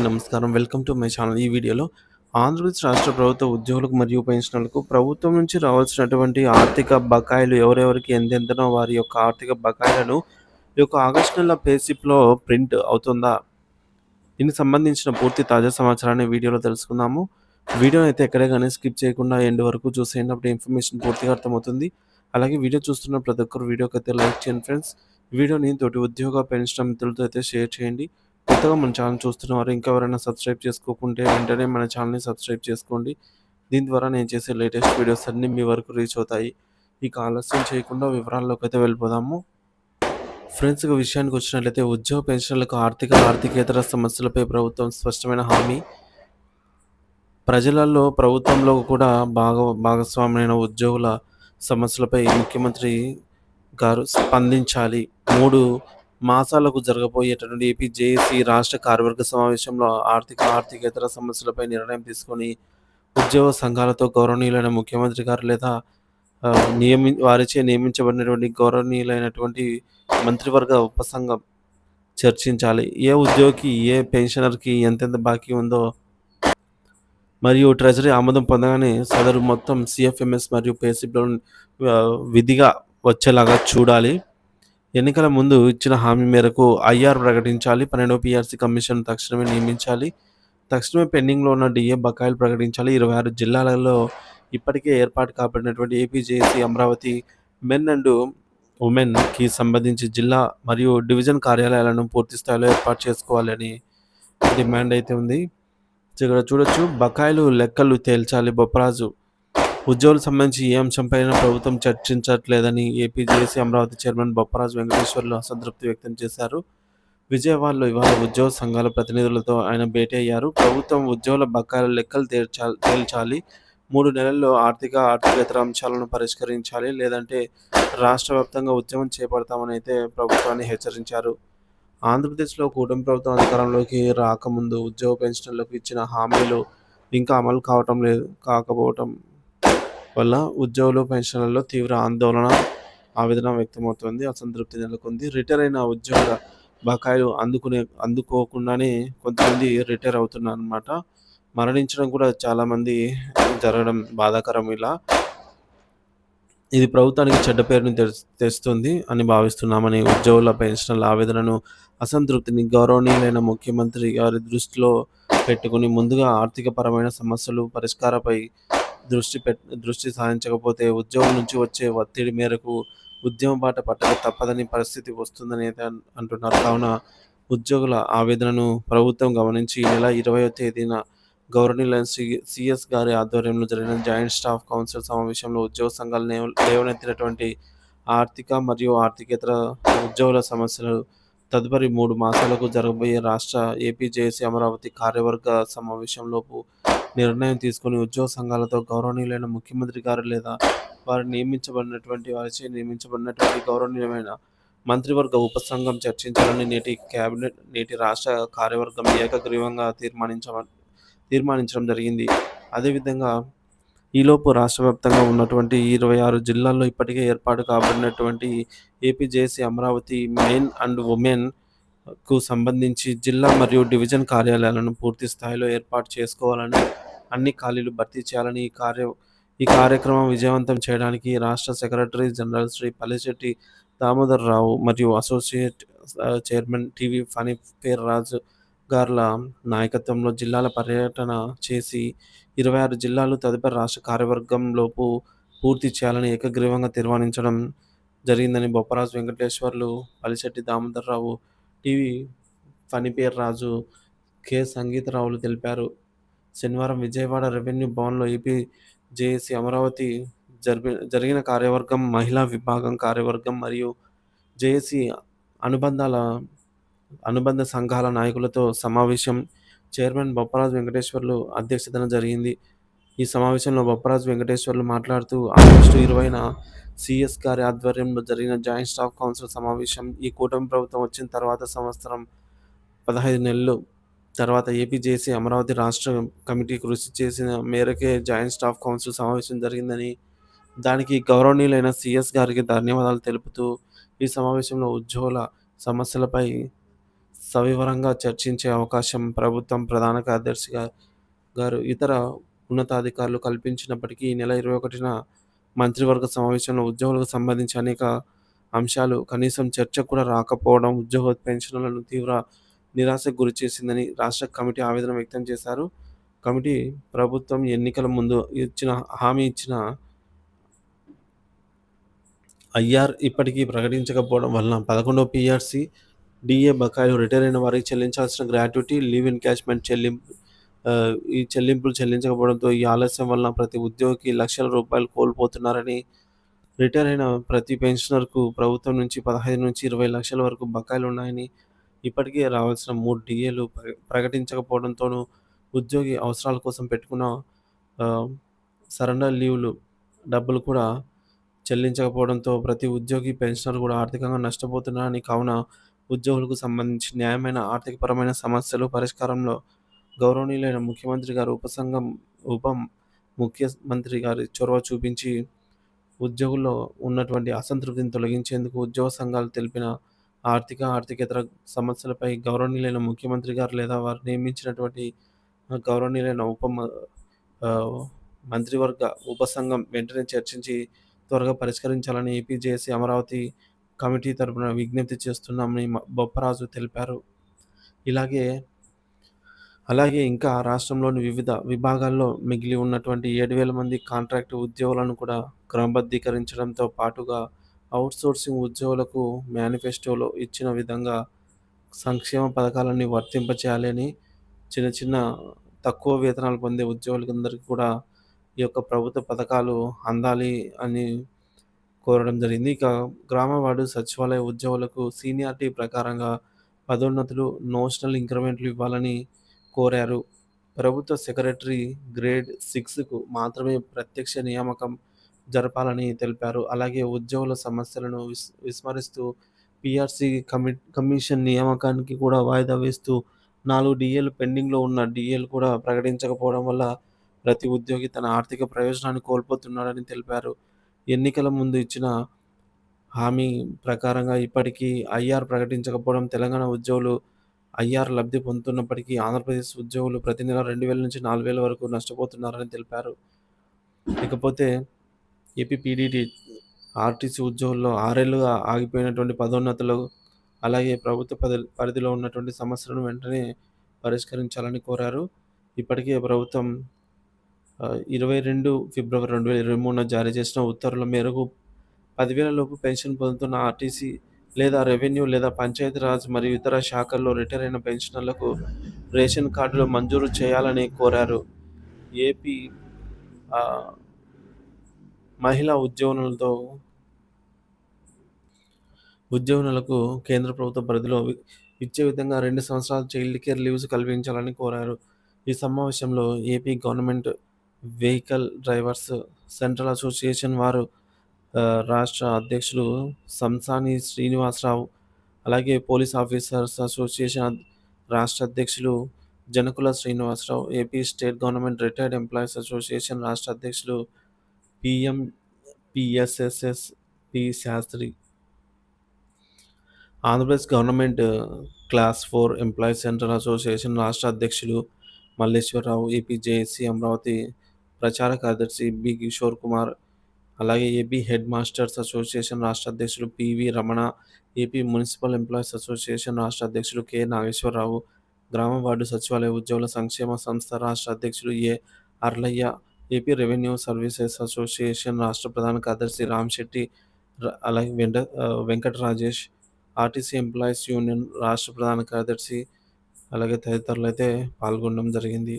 నమస్కారం. Welcome to my channel. ఈ వీడియోలో ఆంధ్రప్రదేశ్ రాష్ట్ర ప్రభుత్వ ఉద్యోగులకు మరియు పెన్షనర్లకు ప్రభుత్వం నుంచి రావాల్సినటువంటి ఆర్థిక బకాయిలు ఎవరెవరికి ఎంతెంతనో వారి యొక్క ఆర్థిక బకాయిలను ఈ యొక్క ఆగస్టు నెల పే స్లిప్‌లో ప్రింట్ అవుతుందా? దీనికి సంబంధించిన పూర్తి తాజా సమాచారాన్ని వీడియోలో తెలుసుకుందాము. వీడియోనైతే ఎక్కడే గాని స్కిప్ చేయకుండా ఎండ్ వరకు చూసేయండి. అప్పుడు ఇన్ఫర్మేషన్ పూర్తిగా అర్థమవుతుంది. అలాగే వీడియో చూస్తున్న ప్రతి ఒక్కరు వీడియోకైతే లైక్ చేయండి ఫ్రెండ్స్. వీడియోని తోటి ఉద్యోగ, పెన్షన్ మిత్రులతో అయితే షేర్ చేయండి. కొత్తగా మన ఛానల్ చూస్తున్నవారు ఇంకా ఎవరైనా సబ్స్క్రైబ్ చేసుకోకుంటే వెంటనే మన ఛానల్‌ని సబ్స్క్రైబ్ చేసుకోండి. దీని ద్వారా నేను చేసే లేటెస్ట్ వీడియోస్ అన్నీ మీ వరకు రీచ్ అవుతాయి. ఇక ఆలస్యం చేయకుండా వివరాల్లోకైతే వెళ్ళిపోదాము. ఫ్రెండ్స్ ఇక విషయానికొచ్చినట్లయితే ఉద్యోగ పెన్షన్లకు ఆర్థికేతర సమస్యలపై ప్రభుత్వం స్పష్టమైన హామీ. ప్రజలలో, ప్రభుత్వంలో కూడా భాగస్వాములైన ఉద్యోగుల సమస్యలపై ముఖ్యమంత్రి గారు స్పందించాలి. 3 మాసాలకు జరగబోయేటటువంటి ఏపీ జేఏసీ రాష్ట్ర కార్యవర్గ సమావేశంలో ఆర్థికేతర సమస్యలపై నిర్ణయం తీసుకొని ఉద్యోగ సంఘాలతో గౌరవనీయులైన ముఖ్యమంత్రి గారు లేదా వారిచే నియమించబడినటువంటి గౌరవనీయులైనటువంటి మంత్రివర్గ ఉపసంఘం చర్చించాలి. ఏ ఉద్యోగికి, ఏ పెన్షనర్‌కి ఎంతెంత బాకీ ఉందో మరియు ట్రెజరీ ఆమోదం పొందగానే సదరు మొత్తం సీఎఫ్ఎంఎస్ మరియు పే స్లిప్‌లో విధిగా వచ్చేలాగా చూడాలి. ఎన్నికల ముందు ఇచ్చిన హామీ మేరకు ఐఆర్ ప్రకటించాలి. 12వ పీఆర్సీ కమిషన్ తక్షణమే నియమించాలి. తక్షణమే పెండింగ్‌లో ఉన్న డీఏ బకాయిలు ప్రకటించాలి. 26 జిల్లాలలో ఇప్పటికే ఏర్పాటు కాబడినటువంటి AP JAC Amaravati men and ఉమెన్‌కి సంబంధించి జిల్లా మరియు డివిజన్ కార్యాలయాలను పూర్తి స్థాయిలో ఏర్పాటు చేసుకోవాలని డిమాండ్ అయితే ఉంది. ఇక్కడ చూడొచ్చు, బకాయిలు లెక్కలు తేల్చాలి బొప్పరాజు. ఉద్యోగులకు సంబంధించి ఏ అంశంపైనా ప్రభుత్వం చర్చించట్లేదని AP JAC Amaravati chairman Bopparaju Venkateswarlu అసంతృప్తి వ్యక్తం చేశారు. విజయవాడలో ఇవాళ ఉద్యోగ సంఘాల ప్రతినిధులతో ఆయన భేటీ అయ్యారు. ప్రభుత్వం ఉద్యోగుల బకాయిల లెక్కలు తేల్చాలి. 3 నెలల్లో ఆర్థికేతర అంశాలను పరిష్కరించాలి. లేదంటే రాష్ట్ర వ్యాప్తంగా ఉద్యమం చేపడతామని అయితే ప్రభుత్వాన్ని హెచ్చరించారు. ఆంధ్రప్రదేశ్‌లో కూటమి ప్రభుత్వం అధికారంలోకి రాకముందు ఉద్యోగ పెన్షనర్లకు ఇచ్చిన హామీలు ఇంకా అమలు కాకపోవటం వల్ల ఉద్యోగులు, పెన్షనర్లలో తీవ్ర ఆవేదన వ్యక్తమవుతోంది. అసంతృప్తి నెలకొంది. రిటైర్ అయిన ఉద్యోగ బకాయిలు అందుకోకుండానే కొంతమంది రిటైర్ అవుతున్నారనమాట. మరణించడం కూడా చాలామంది జరగడం బాధాకరం ఇలా. ఇది ప్రభుత్వానికి చెడ్డ పేరుని తెస్తుంది అని భావిస్తున్నామని ఉద్యోగుల, పెన్షనర్ల ఆవేదనను, అసంతృప్తిని గౌరవనీయులైన ముఖ్యమంత్రి గారి దృష్టిలో పెట్టుకుని ముందుగా ఆర్థికపరమైన సమస్యలు పరిష్కారంపై దృష్టి సారించకపోతే ఉద్యోగుల నుంచి వచ్చే ఒత్తిడి మేరకు ఉద్యమ బాట పట్టక తప్పదని పరిస్థితి వస్తుందని అయితే అంటున్నారు. కావున ఉద్యోగుల ఆవేదనను ప్రభుత్వం గమనించి ఈ నెల 20వ తేదీన గౌరవనీయులైన సీఎస్ గారి ఆధ్వర్యంలో జరిగిన జాయింట్ స్టాఫ్ కౌన్సిల్ సమావేశంలో ఉద్యోగ సంఘాలు లేవనెత్తినటువంటి ఆర్థిక మరియు ఆర్థికేతర ఉద్యోగుల సమస్యలు తదుపరి 3 మాసాలకు జరగబోయే రాష్ట్ర ఏపీ జేఏసీ అమరావతి కార్యవర్గ సమావేశంలోపు నిర్ణయం తీసుకొని ఉద్యోగ సంఘాలతో గౌరవనీయులైన ముఖ్యమంత్రి గారు లేదా వారిచే నియమించబడినటువంటి గౌరవనీయమైన మంత్రివర్గ ఉపసంఘం చర్చించాలని నేటి రాష్ట్ర కార్యవర్గం ఏకగ్రీవంగా తీర్మానించడం జరిగింది. అదేవిధంగా ఈలోపు రాష్ట్ర వ్యాప్తంగా ఉన్నటువంటి 26 జిల్లాల్లో ఇప్పటికే ఏర్పాటు కాబడినటువంటి AP JAC Amaravati men and ఉమెన్‌కు సంబంధించి జిల్లా మరియు డివిజన్ కార్యాలయాలను పూర్తి స్థాయిలో ఏర్పాటు చేసుకోవాలని, అన్ని ఖాళీలు భర్తీ చేయాలని ఈ కార్యక్రమం విజయవంతం చేయడానికి రాష్ట్ర సెక్రటరీ జనరల్ శ్రీ పల్లిశెట్టి దామోదరరావు మరియు అసోసియేట్ చైర్మన్ టీవీ ఫణిపేర్రాజు గార్ల నాయకత్వంలో జిల్లాల పర్యటన చేసి 26 జిల్లాలు తదుపరి రాష్ట్ర కార్యవర్గంలోపు పూర్తి చేయాలని ఏకగ్రీవంగా తీర్మానించడం జరిగిందని బొప్పరాజు వెంకటేశ్వర్లు, పల్లిశెట్టి దామోదరరావు, టీవీ ఫణిపేర్రాజు, కె సంగీతరావులు తెలిపారు. శనివారం విజయవాడ రెవెన్యూ భవన్‌లో ఏపీ జేఏసీ అమరావతి జరిగిన కార్యవర్గం, మహిళా విభాగం కార్యవర్గం మరియు జేఏసీ అనుబంధ సంఘాల నాయకులతో సమావేశం చైర్మన్ బొప్పరాజు వెంకటేశ్వర్లు అధ్యక్షతన జరిగింది. ఈ సమావేశంలో బొప్పరాజు వెంకటేశ్వర్లు మాట్లాడుతూ ఆగస్టు 20న సీఎస్ గారి ఆధ్వర్యంలో జరిగిన జాయింట్ స్టాఫ్ కౌన్సిల్ సమావేశం ఈ కూటమి ప్రభుత్వం వచ్చిన తర్వాత సంవత్సరం 15 నెలలు తర్వాత ఏపీ జేఏసీ అమరావతి రాష్ట్ర కమిటీ కృషి చేసిన మేరకే జాయింట్ స్టాఫ్ కౌన్సిల్ సమావేశం జరిగిందని, దానికి గౌరవనీయులైన సీఎస్ గారికి ధన్యవాదాలు తెలుపుతూ ఈ సమావేశంలో ఉద్యోగుల సమస్యలపై సవివరంగా చర్చించే అవకాశం ప్రభుత్వం ప్రధాన కార్యదర్శి గారు, ఇతర ఉన్నతాధికారులు కల్పించినప్పటికీ ఈ నెల 21న మంత్రివర్గ సమావేశంలో ఉద్యోగులకు సంబంధించి అనేక అంశాలు కనీసం చర్చకు కూడా రాకపోవడం ఉద్యోగ పెన్షన్లను తీవ్ర నిరాశకు గురిచేసిందని రాష్ట్ర కమిటీ ఆవేదన వ్యక్తం చేశారు. కమిటీ ప్రభుత్వం ఎన్నికల ముందు హామీ ఇచ్చిన ఐఆర్ ఇప్పటికీ ప్రకటించకపోవడం వలన 11వ పీఆర్సీ, డీఏ బకాయిలు, రిటైర్ అయిన వారికి చెల్లించాల్సిన గ్రాట్యుటీ, లీవ్ ఎన్కాష్మెంట్ ఈ చెల్లింపులు చెల్లించకపోవడంతో ఈ ఆలస్యం వలన ప్రతి ఉద్యోగికి లక్షల రూపాయలు కోల్పోతున్నారని, రిటైర్ అయిన ప్రతి పెన్షనర్కు ప్రభుత్వం నుంచి 15-20 లక్షల వరకు బకాయిలున్నాయని, ఇప్పటికే రావాల్సిన 3 డీఏలు ప్రకటించకపోవడంతోనూ ఉద్యోగి అవసరాల కోసం పెట్టుకున్న ఆహ్, సరెండర్ లీవ్‌లు డబ్బులు కూడా చెల్లించకపోవడంతో ప్రతి ఉద్యోగి, పెన్షనర్ కూడా ఆర్థికంగా నష్టపోతున్నారని, కావున ఉద్యోగులకు సంబంధించి న్యాయమైన ఆర్థికపరమైన సమస్యలు పరిష్కారంలో గౌరవనీయులైన ముఖ్యమంత్రి గారు ఉప ముఖ్యమంత్రి గారి చొరవ చూపించి ఉద్యోగుల్లో ఉన్నటువంటి అసంతృప్తిని తొలగించేందుకు ఉద్యోగ సంఘాలు తెలిపిన ఆర్థికేతర సమస్యలపై గౌరవనీయులైన ముఖ్యమంత్రి గారు లేదా వారు నియమించినటువంటి గౌరవనీయులైన ఆహ్, మంత్రివర్గ ఉపసంఘం వెంటనే చర్చించి త్వరగా పరిష్కరించాలని ఏపీజేఏసీ అమరావతి కమిటీ తరపున విజ్ఞప్తి చేస్తున్నామని బొప్పరాజు తెలిపారు. అలాగే ఇంకా రాష్ట్రంలోని వివిధ విభాగాల్లో మిగిలి ఉన్నటువంటి 7,000 మంది కాంట్రాక్టు ఉద్యోగులను కూడా క్రమబద్ధీకరించడంతో పాటుగా ఔట్‌సోర్సింగ్ ఉద్యోగులకు మేనిఫెస్టోలో ఇచ్చిన విధంగా సంక్షేమ పథకాలన్నీ వర్తింపచేయాలని, చిన్న చిన్న తక్కువ వేతనాలు పొందే ఉద్యోగులందరికీ కూడా ఈ యొక్క ప్రభుత్వ పథకాలు అందాలి అని కోరడం జరిగింది. ఇక గ్రామ వార్డు సచివాలయ ఉద్యోగులకు సీనియారిటీ ప్రకారంగా పదోన్నతులు, నోషనల్ ఇంక్రిమెంట్లు ఇవ్వాలని కోరారు. ప్రభుత్వ సెక్రటరీ గ్రేడ్ 6కు మాత్రమే ప్రత్యక్ష నియామకం జరపాలని తెలిపారు. అలాగే ఉద్యోగుల సమస్యలను విస్మరిస్తూ పీఆర్సీ కమిషన్ నియామకానికి కూడా వాయిదా వేస్తూ 4 డీఏలు పెండింగ్‌లో ఉన్న డీఏలు కూడా ప్రకటించకపోవడం వల్ల ప్రతి ఉద్యోగి తన ఆర్థిక ప్రయోజనాన్ని కోల్పోతున్నాడని తెలిపారు. ఎన్నికల ముందు ఇచ్చిన హామీ ప్రకారంగా ఇప్పటికీ ఐఆర్ ప్రకటించకపోవడం, తెలంగాణ ఉద్యోగులు ఐఆర్ లబ్ధి పొందుతున్నప్పటికీ ఆంధ్రప్రదేశ్ ఉద్యోగులు ప్రతి నెల 2,000-4,000 వరకు నష్టపోతున్నారని తెలిపారు. ఇకపోతే ఏపీ పీడీటీ, ఆర్టీసీ ఉద్యోగుల్లో 6 ఏళ్లుగా ఆగిపోయినటువంటి పదోన్నతులు, అలాగే ప్రభుత్వ పరిధిలో ఉన్నటువంటి సమస్యలను వెంటనే పరిష్కరించాలని కోరారు. ఇప్పటికే ప్రభుత్వం 22 ఫిబ్రవరి 2023న జారీ చేసిన ఉత్తర్వుల మేరకు 10,000 లోపు పెన్షన్ పొందుతున్న ఆర్టీసీ లేదా రెవెన్యూ లేదా పంచాయతీరాజ్ మరియు ఇతర శాఖల్లో రిటైర్ అయిన పెన్షనర్లకు రేషన్ కార్డులు మంజూరు చేయాలని కోరారు. ఏపీ మహిళా ఉద్యోగులకు కేంద్ర ప్రభుత్వ పరిధిలో ఇచ్చే విధంగా 2 సంవత్సరాల చైల్డ్ కేర్ లీవ్స్ కల్పించాలని కోరారు. ఈ సమావేశంలో AP government vehicle drivers central association వారు రాష్ట్ర అధ్యక్షులు సంసాని శ్రీనివాసరావు, అలాగే పోలీస్ ఆఫీసర్స్ అసోసియేషన్ రాష్ట్ర అధ్యక్షులు Janakula Srinivasa Rao, AP state government retired employees association రాష్ట్ర అధ్యక్షులు PMPSSS P Sastri, Andhra Pradesh government class 4 employees central association రాష్ట్ర అధ్యక్షులు మల్లేశ్వరరావు, ఏపీజేఏసీ అమరావతి ప్రచార కార్యదర్శి బి కిషోర్ కుమార్, అలాగే ఏపీ హెడ్ మాస్టర్స్ అసోసియేషన్ రాష్ట్ర అధ్యక్షులు PV Ramana, AP municipal employees association రాష్ట్ర అధ్యక్షులు కె నాగేశ్వరరావు, గ్రామ వార్డు సచివాలయ ఉద్యోగుల సంక్షేమ సంస్థ రాష్ట్ర అధ్యక్షులు ఏ అర్లయ్య, ఏపీ రెవెన్యూ సర్వీసెస్ అసోసియేషన్ రాష్ట్ర ప్రధాన కార్యదర్శి రామశెట్టి, అలాగే Venkata Rajesh, RTC employees union రాష్ట్ర ప్రధాన కార్యదర్శి, అలాగే తదితరులైతే పాల్గొనడం జరిగింది.